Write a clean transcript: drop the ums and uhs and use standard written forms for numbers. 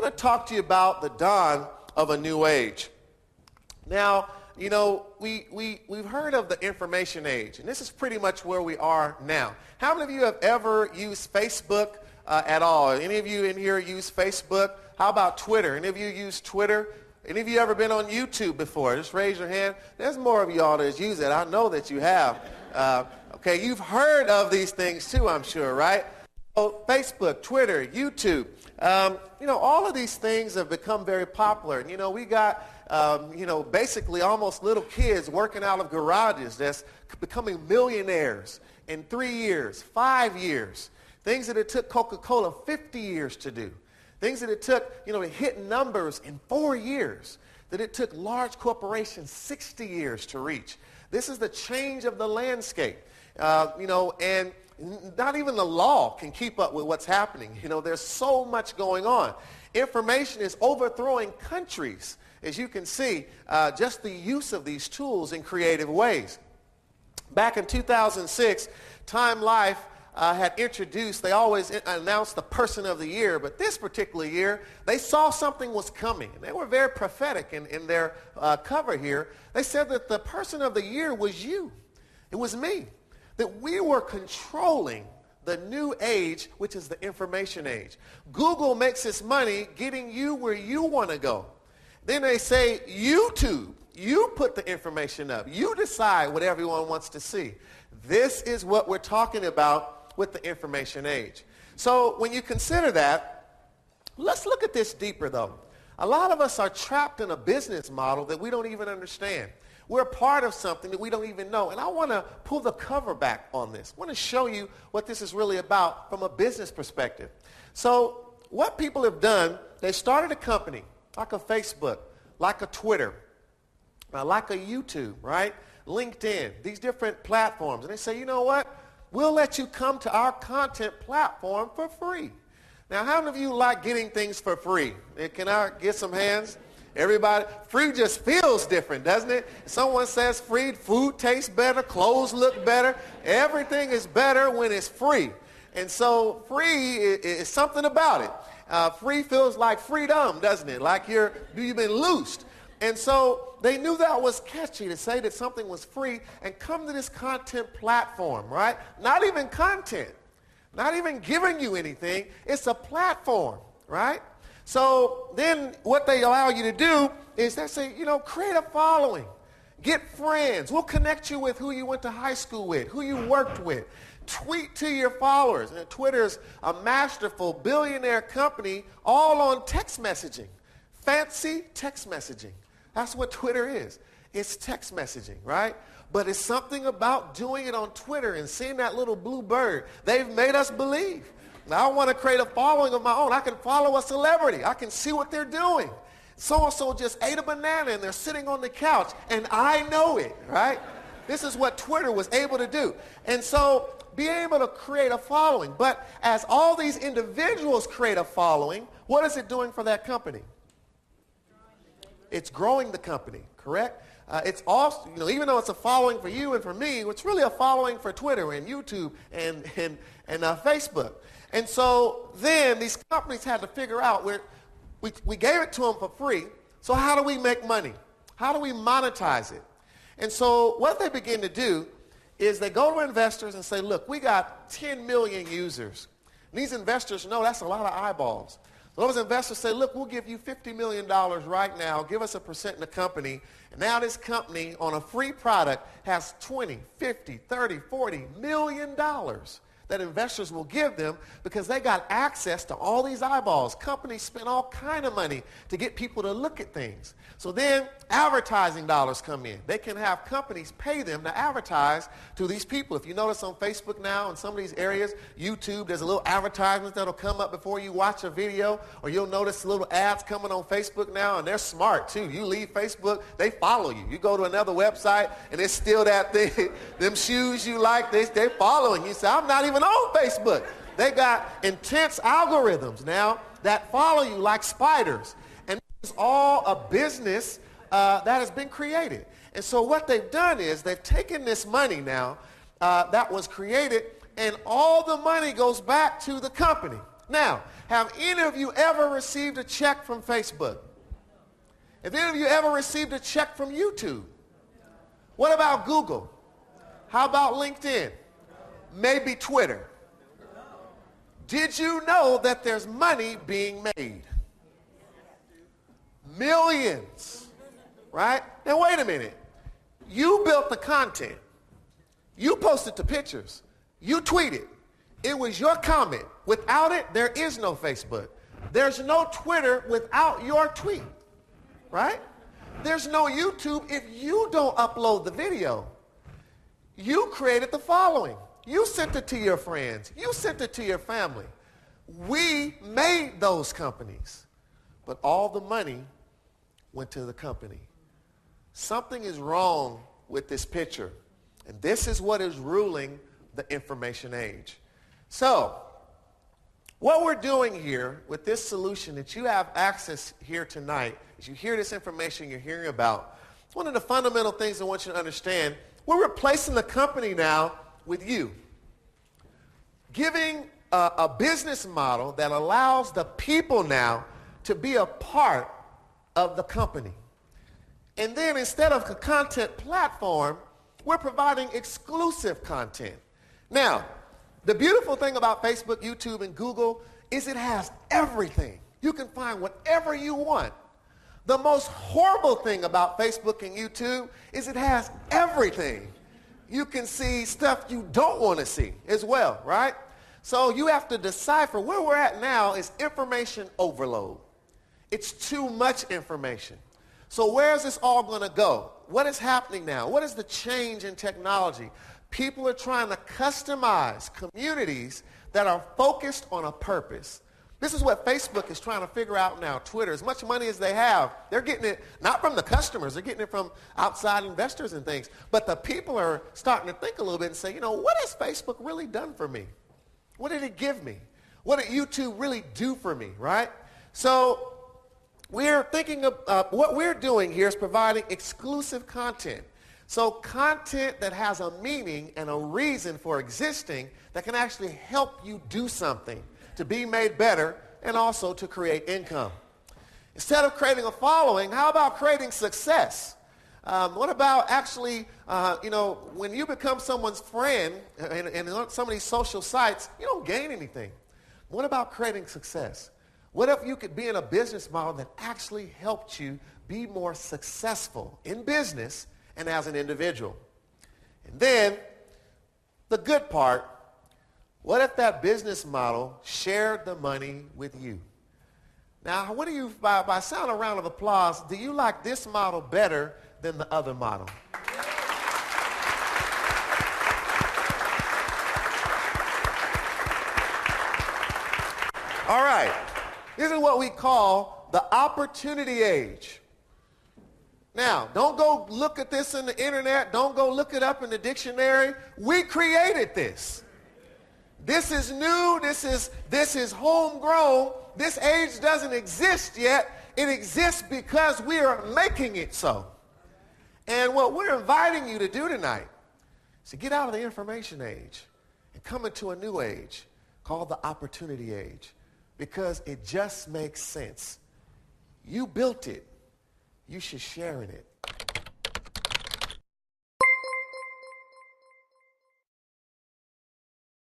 want to talk to you about the dawn of a new age. Now, you know, we've heard of the information age, and this is pretty much where we are now. How many of you have ever used Facebook at all? Any of you in here use Facebook? How about Twitter? Any of you use Twitter? Any of you ever been on YouTube before? Just raise your hand. There's more of y'all that use it. I know that you have. Okay, you've heard of these things too, I'm sure, right? So Facebook, Twitter, YouTube, you know, all of these things have become very popular. And, you know, we got, you know, basically almost little kids working out of garages that's becoming millionaires in 3 years, 5 years. Things that it took Coca-Cola 50 years to do. Things that it took, you know, to hit numbers in 4 years. That it took large corporations 60 years to reach. This is the change of the landscape, you know, and not even the law can keep up with what's happening. You know, there's so much going on. Information is overthrowing countries, as you can see, just the use of these tools in creative ways. Back in 2006, Time Life had introduced, they always announced the person of the year, but this particular year, they saw something was coming. And they were very prophetic in their cover here. They said that the person of the year was you. It was me. That we were controlling the new age, which is the information age. Google makes its money getting you where you want to go. Then they say, YouTube, you put the information up. You decide what everyone wants to see. This is what we're talking about with the information age. So when you consider that, let's look at this deeper though. A lot of us are trapped in a business model that we don't even understand. We're part of something that we don't even know. And I want to pull the cover back on this. I want to show you what this is really about from a business perspective. So what people have done, they started a company like a Facebook, like a Twitter, like a YouTube, right? LinkedIn, these different platforms. And they say, you know what? We'll let you come to our content platform for free. Now, how many of you like getting things for free? Can I get some hands? Everybody, free just feels different, doesn't it? Someone says free, food tastes better, clothes look better. Everything is better when it's free. And so free is something about it. Free feels like freedom, doesn't it? Like you've been loosed. And so they knew that was catchy to say that something was free and come to this content platform, right? Not even content, not even giving you anything. It's a platform, right? So then what they allow you to do is they say, you know, create a following. Get friends. We'll connect you with who you went to high school with, who you worked with. Tweet to your followers. And Twitter's a masterful billionaire company all on text messaging. Fancy text messaging. That's what Twitter is. It's text messaging, right? But it's something about doing it on Twitter and seeing that little blue bird. They've made us believe. Now, I want to create a following of my own. I can follow a celebrity. I can see what they're doing. So-and-so just ate a banana and they're sitting on the couch, and I know it, right? This is what Twitter was able to do. And so be able to create a following. But as all these individuals create a following, what is it doing for that company? It's growing the company, correct? It's also, you know, even though it's a following for you and for me, it's really a following for Twitter and YouTube and Facebook. And so then these companies had to figure out where we gave it to them for free. So how do we make money? How do we monetize it? And so what they begin to do is they go to investors and say, look, we got 10 million users. And these investors know that's a lot of eyeballs. So those investors say, look, we'll give you $50 million right now. Give us a percent in the company. And now this company on a free product has 20, 50, 30, 40 million dollars that investors will give them because they got access to all these eyeballs. Companies spend all kind of money to get people to look at things. So then advertising dollars come in. They can have companies pay them to advertise to these people. If you notice on Facebook now, in some of these areas, YouTube, there's a little advertisement that'll come up before you watch a video, or you'll notice little ads coming on Facebook now, and they're smart too. You leave Facebook, they follow you. You go to another website, and it's still that thing, them shoes you like, they're following you. Say, I'm not even on Facebook. They got intense algorithms now that follow you like spiders. And it's all a business that has been created. And so what they've done is they've taken this money now that was created, and all the money goes back to the company. Now, have any of you ever received a check from Facebook? Have any of you ever received a check from YouTube? What about Google? How about LinkedIn? Maybe Twitter. Did you know that there's money being made? Millions, right? Now wait a minute. You built the content. You posted the pictures. You tweeted. It was your comment. Without it, there is no Facebook. There's no Twitter without your tweet, right? There's no YouTube if you don't upload the video. You created the following. You sent it to your friends. You sent it to your family. We made those companies, but all the money went to the company. Something is wrong with this picture, and this is what is ruling the information age. So, what we're doing here with this solution that you have access here tonight, as you hear this information you're hearing about, it's one of the fundamental things I want you to understand. We're replacing the company now with you. Giving a business model that allows the people now to be a part of the company. And then instead of a content platform, we're providing exclusive content. Now, the beautiful thing about Facebook, YouTube, and Google is it has everything. You can find whatever you want. The most horrible thing about Facebook and YouTube is it has everything. You can see stuff you don't want to see as well, right? So you have to decipher. Where we're at now is information overload. It's too much information. So where is this all going to go? What is happening now? What is the change in technology? People are trying to customize communities that are focused on a purpose. This is what Facebook is trying to figure out now. Twitter, as much money as they have, they're getting it not from the customers, they're getting it from outside investors and things. But the people are starting to think a little bit and say, you know, what has Facebook really done for me? What did it give me? What did YouTube really do for me, right? So we're thinking of what we're doing here is providing exclusive content. So content that has a meaning and a reason for existing that can actually help you do something to be made better and also to create income. Instead of creating a following, how about creating success? What about actually, when you become someone's friend and on some of these social sites, you don't gain anything. What about creating success? What if you could be in a business model that actually helped you be more successful in business and as an individual? And then, the good part, what if that business model shared the money with you? Now, what do you, by sound of a round of applause, do you like this model better than the other model? All right. This is what we call the opportunity age. Now, don't go look at this in the internet. Don't go look it up in the dictionary. We created this. This is new. This is homegrown. This age doesn't exist yet. It exists because we are making it so. And what we're inviting you to do tonight is to get out of the information age and come into a new age called the opportunity age, because it just makes sense. You built it. You should share in it.